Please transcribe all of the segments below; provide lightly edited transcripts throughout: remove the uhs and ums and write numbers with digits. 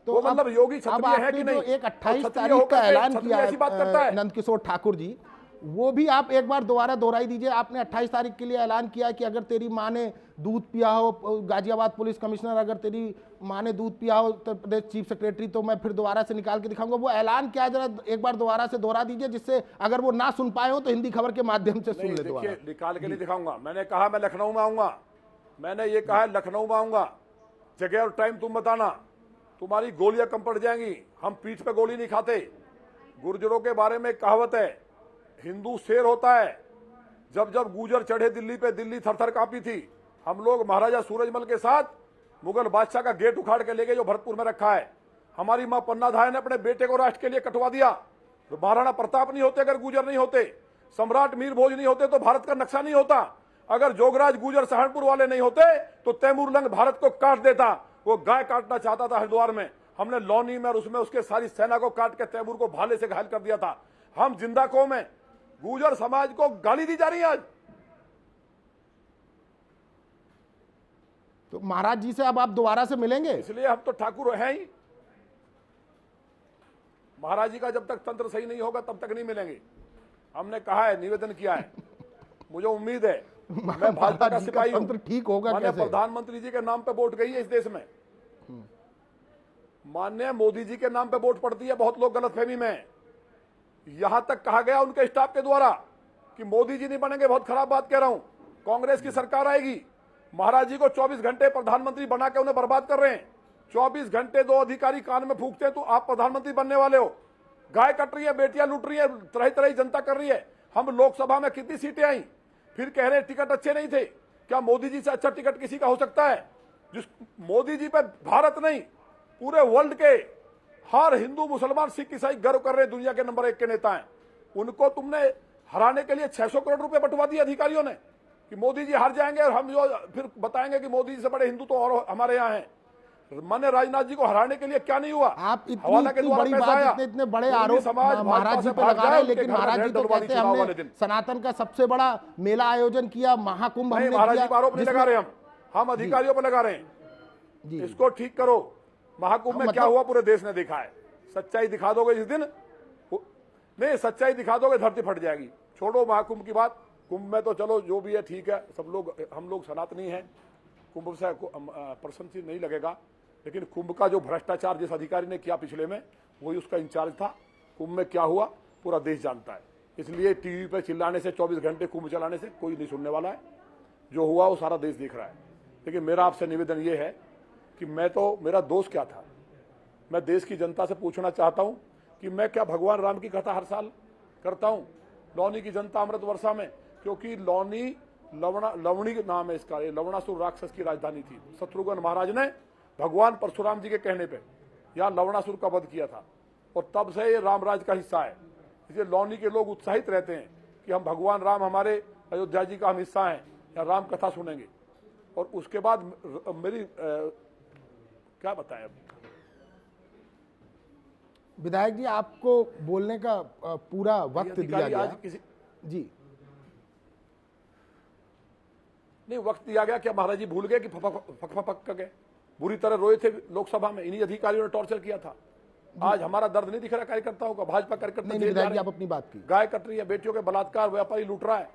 तो मतलब योगी क्षत्रिय है कि नहीं? एक 28 तारीख का ऐलान किया है नंदकिशोर ठाकुर जी, वो भी आप एक बार दोबारा दोहराई दीजिए। आपने 28 तारीख के लिए ऐलान किया कि अगर तेरी माँ ने दूध पिया हो, गाजियाबाद पुलिस कमिश्नर, अगर तेरी माँ ने दूध पिया हो उत्तर प्रदेश चीफ सेक्रेटरी, तो मैं फिर दोबारा से निकाल के दिखाऊंगा। वो ऐलान क्या है, जरा एक बार दोबारा से दोहरा दीजिए, जिससे अगर वो ना सुन पाए हो तो हिंदी खबर के माध्यम से सुन ले। देखिए, निकाल के नहीं दिखाऊंगा। मैंने कहा मैं लखनऊ में आऊंगा, मैंने ये कहा लखनऊ में आऊंगा, जगह और टाइम तुम बताना, तुम्हारी गोलियां कम पड़ जाएंगी। हम पीठ पे गोली नहीं खाते। गुर्जरों के बारे में कहावत है, हिंदू शेर होता है। जब जब गुर्जर चढ़े दिल्ली पे, दिल्ली थर-थर कांपी थी। हम लोग महाराजा सूरजमल के साथ मुगल बादशाह का गेट उखाड़ के ले गए जो भरतपुर में रखा है। हमारी मां पन्ना धाय ने अपने बेटे को राष्ट्र के लिए कटवा दिया। तो महाराणा प्रताप नहीं होते, अगर गुर्जर नहीं होते, सम्राट मीर भोज नहीं होते, तो भारत का नक्शा नहीं होता। अगर जोगराज गुर्जर सहारनपुर वाले नहीं होते तो तैमूरलंग भारत को काट देता। वो गाय काटना चाहता था हरिद्वार में, हमने लौनी में और उसमें उसके सारी सेना को काट के तैमूर को भाले से घायल कर दिया था। हम जिंदा कौम है। गुर्जर समाज को गाली दी जा रही है आज। तो महाराज जी से अब आप दोबारा से मिलेंगे? इसलिए हम तो ठाकुर हैं ही। महाराज जी का जब तक तंत्र सही नहीं होगा तब तक नहीं मिलेंगे। हमने कहा है, निवेदन किया है। मुझे उम्मीद है मैं भाजपा का सिपाही हूं। तंत्र ठीक होगा माननीय कैसे? प्रधानमंत्री जी के नाम पे वोट गई है इस देश में। माननीय मोदी जी के नाम पे वोट पड़ती है। बहुत लोग गलतफहमी में हैं। यहां तक कहा गया उनके स्टाफ के द्वारा कि मोदी जी नहीं बनेंगे। बहुत खराब बात कह रहा हूं। कांग्रेस की सरकार आएगी। महाराज जी को 24 घंटे प्रधानमंत्री बना के उन्हें बर्बाद कर रहे हैं। 24 घंटे 2 अधिकारी कान में फूंकते हैं तो आप प्रधानमंत्री बनने वाले हो। गाय कट रही है, बेटियां लूट रही है, तरह तरह जनता कर रही है। हम लोकसभा में कितनी सीटें आई, फिर कह रहे टिकट अच्छे नहीं थे। क्या मोदी जी से अच्छा टिकट किसी का हो सकता है? जिस मोदी जी पे भारत नहीं, पूरे वर्ल्ड के हर हिंदू, मुसलमान, सिख, ईसाई गर्व कर रहे, दुनिया के नंबर 1 के नेता हैं। उनको तुमने हराने के लिए 600 करोड़ रुपए बंटवा दिए अधिकारियों ने कि मोदी जी हार जाएंगे और हम जो फिर बताएंगे कि मोदी जी से बड़े हिंदू तो और हमारे यहाँ हैं। माने राजनाथ जी को हराने के लिए क्या नहीं हुआ? आप इतनी बड़ी बात, इतने बड़े आरोप महाराज जी पे लगा रहे हैं, लेकिन महाराज जी तो कहते हैं हमने सनातन का सबसे बड़ा मेला आयोजन किया, महाकुंभ हमने किया। महाराज जी पर आरोप नहीं लगा रहे हम अधिकारियों पर लगा रहे हैं। इसको ठीक करो। महाकुंभ में क्या हुआ पूरे देश ने देखा है। सच्चाई दिखा दोगे जिस दिन, नहीं सच्चाई दिखा दोगे धरती फट जाएगी। छोड़ो महाकुंभ की बात। कुंभ में तो चलो जो भी है ठीक है, सब लोग, हम लोग सनातनी हैं, कुंभ से प्रशंसित नहीं लगेगा। लेकिन कुंभ का जो भ्रष्टाचार जिस अधिकारी ने किया पिछले में, वही उसका इंचार्ज था। कुंभ में क्या हुआ पूरा देश जानता है। इसलिए टीवी पे चिल्लाने से, 24 घंटे कुंभ चलाने से कोई नहीं सुनने वाला है। जो हुआ वो सारा देश देख रहा है। लेकिन मेरा आपसे निवेदन ये है कि मेरा दोष क्या था। मैं देश की जनता से पूछना चाहता हूं कि मैं क्या भगवान राम की कथा हर साल करता हूं लौनी की जनता अमृत वर्षा में? क्योंकि लौनी लवणी नाम है इसका, लवणासुर राक्षस की राजधानी थी। शत्रुघ्न महाराज ने भगवान परशुराम जी के कहने पे यहाँ लवणासुर का वध किया था और तब से ये रामराज का हिस्सा है। इसलिए लौनी के लोग उत्साहित रहते हैं कि हम भगवान राम, हमारे अयोध्या जी का हम हिस्सा हैं, या राम कथा सुनेंगे। और उसके बाद मेरी क्या बताएं। विधायक जी, आपको बोलने का पूरा वक्त दिया गया। जी नहीं, वक्त दिया गया। क्या महाराज जी भूल गए कि फक गए? बुरी तरह रोए थे लोकसभा में। इन्हीं अधिकारियों ने टॉर्चर किया था। आज हमारा दर्द नहीं दिख रहा कार्यकर्ताओं का। भाजपा कार्यकर्ता जेल जा रहे हैं। आप अपनी बात की। गाय कट रही है, बेटियों के बलात्कार, व्यापारी लूट रहा है।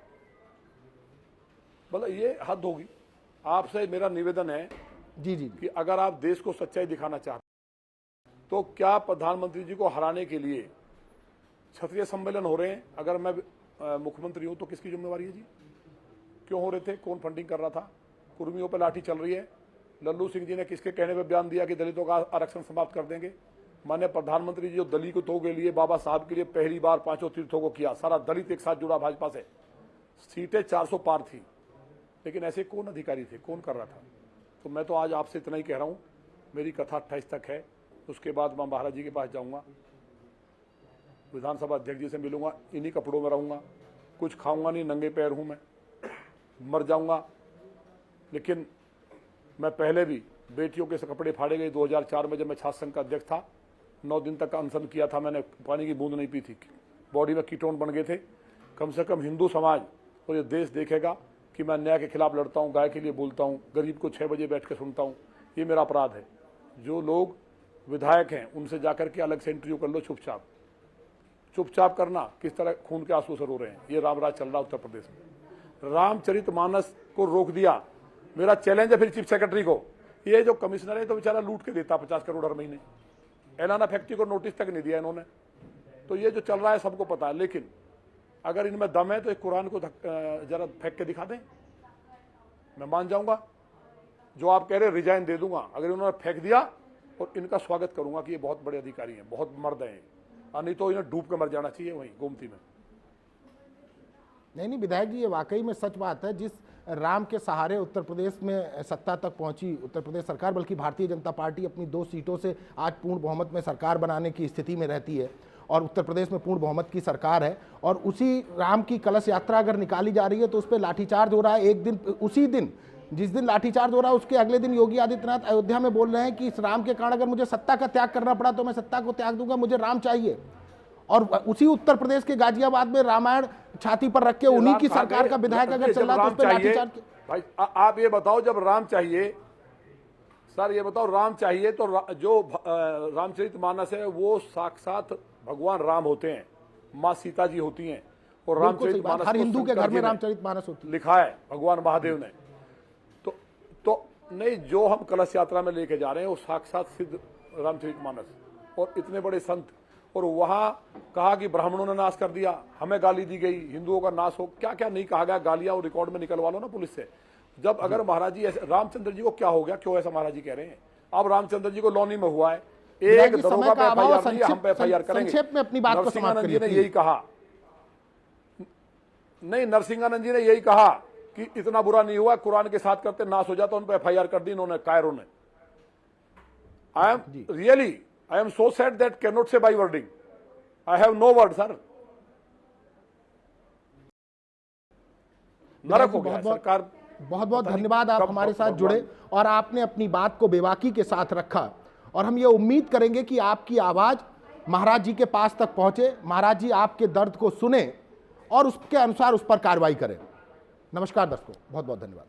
मतलब ये हद होगी। आपसे मेरा निवेदन है जी कि अगर आप देश को सच्चाई दिखाना चाहते तो क्या प्रधानमंत्री जी को हराने के लिए क्षत्रिय सम्मेलन हो रहे हैं? अगर मैं मुख्यमंत्री हूं तो किसकी जिम्मेवारी है जी? क्यों हो रहे थे? कौन फंडिंग कर रहा था? कुर्मियों पर लाठी चल रही है। लल्लू सिंह जी ने किसके कहने पे बयान दिया कि दलितों का आरक्षण समाप्त कर देंगे? माननीय प्रधानमंत्री जी जो दलितों के लिए, बाबा साहब के लिए पहली बार 5 तीर्थों को किया, सारा दलित एक साथ जुड़ा भाजपा से। सीटें 400 पार थी, लेकिन ऐसे कौन अधिकारी थे, कौन कर रहा था? तो मैं तो आज आपसे इतना ही कह रहा हूं, मेरी कथा 28 तक है। उसके बाद मैं महाराज जी के पास जाऊंगा, विधानसभा अध्यक्ष जी से मिलूंगा, इन्हीं कपड़ों में रहूंगा, कुछ खाऊंगा नहीं, नंगे पैर हूं मैं, मर जाऊंगा। लेकिन मैं पहले भी बेटियों के कपड़े फाड़े गए 2004 में, जब मैं छात्र संघ का अध्यक्ष था। 9 दिन तक अनशन किया था मैंने, पानी की बूंद नहीं पी थी, बॉडी में कीटोन बन गए थे। कम से कम हिंदू समाज और ये देश देखेगा कि मैं अन्याय के खिलाफ लड़ता हूँ, गाय के लिए बोलता हूँ, गरीब को 6 बजे बैठ के सुनता हूँ। ये मेरा अपराध है। जो लोग विधायक हैं उनसे जाकर के अलग से इंटरव्यू कर लो, चुपचाप चुपचाप करना किस तरह खून के आंसू से रो रहे हैं। ये रामराज चल रहा उत्तर प्रदेश में। रामचरितमानस को रोक दिया। मेरा चैलेंज है फिर चीफ सेक्रेटरी को, ये जो कमिश्नर है तो बेचारा लूट के देता 50 करोड़ हर महीने, एलाना फैक्ट्री को नोटिस तक नहीं दिया इन्होंने। तो ये जो चल रहा है सबको पता है, लेकिन अगर इनमें दम है तो एक कुरान को जरा फेंक के दिखा दें, मैं मान जाऊंगा। जो आप कह रहे रिजाइन दे दूंगा, अगर इन्होंने फेंक दिया और इनका स्वागत करूंगा कि ये बहुत बड़े अधिकारी हैं, बहुत मर्द हैं, नहीं तो इन्हें डूब के मर जाना चाहिए वहीं गोमती में। नहीं विधायक जी, ये वाकई में सच बात है। जिस राम के सहारे उत्तर प्रदेश में सत्ता तक पहुंची उत्तर प्रदेश सरकार, बल्कि भारतीय जनता पार्टी अपनी 2 सीटों से आज पूर्ण बहुमत में सरकार बनाने की स्थिति में रहती है और उत्तर प्रदेश में पूर्ण बहुमत की सरकार है, और उसी राम की कलश यात्रा अगर निकाली जा रही है तो उस पर लाठीचार्ज हो रहा है। एक दिन, उसी दिन जिस दिन लाठीचार्ज हो रहा है उसके अगले दिन योगी आदित्यनाथ अयोध्या में बोल रहे हैं कि इस राम के कारण अगर मुझे सत्ता का त्याग करना पड़ा तो मैं सत्ता को त्याग दूंगा, मुझे राम चाहिए। और उसी उत्तर प्रदेश के गाजियाबाद में रामायण छाती पर रख के उन्हीं की सरकार का विधायक अगर चल रहा तो उस पर लाठीचार्ज। भाई आप ये बताओ, जब राम चाहिए, सर ये बताओ राम चाहिए तो जो रामचरितमानस है वो साक्षात भगवान राम होते हैं, माँ सीता जी होती हैं, और रामचरितमानस हर हिंदू के घर में रामचरितमानस होती है, लिखा है भगवान महादेव ने। तो नहीं, जो हम कलश यात्रा में लेके जा रहे हैं वो साक्षात सिद्ध रामचरितमानस, और इतने बड़े संत, और वहां कहा कि ब्राह्मणों ने नाश कर दिया, हमें गाली दी गई, हिंदुओं का नाश हो, क्या क्या नहीं कहा गया, गालियां और रिकॉर्ड में निकलवा लो ना पुलिस से। जब अगर महाराज जी ऐसे, रामचंद्र जी को क्या हो गया, क्यों ऐसा महाराज जी कह रहे हैं? अब रामचंद्र जी को लौनी में हुआ है, एक दरोगा पे एफआईआर नहीं है, हम पे एफआईआर करेंगे। संक्षेप में अपनी बात को समाप्त करिए। नरसिंहानंद जी ने यही कहा, नहीं नरसिंहानंद जी ने यही कहा कि इतना बुरा नहीं हुआ, कुरान के साथ करते नाश हो जाता, उन पर एफआईआर कर दी इन्होंने, कायरों ने। I am really, I am so sad that can not say by wording, I have no word sir. नरक हो गया सरकार। बहुत बहुत धन्यवाद, आप हमारे साथ जुड़े और आपने अपनी बात को बेबाकी के साथ रखा, और हम ये उम्मीद करेंगे कि आपकी आवाज महाराज जी के पास तक पहुंचे, महाराज जी आपके दर्द को सुने और उसके अनुसार उस पर कार्रवाई करें। नमस्कार दर्शकों, बहुत बहुत धन्यवाद।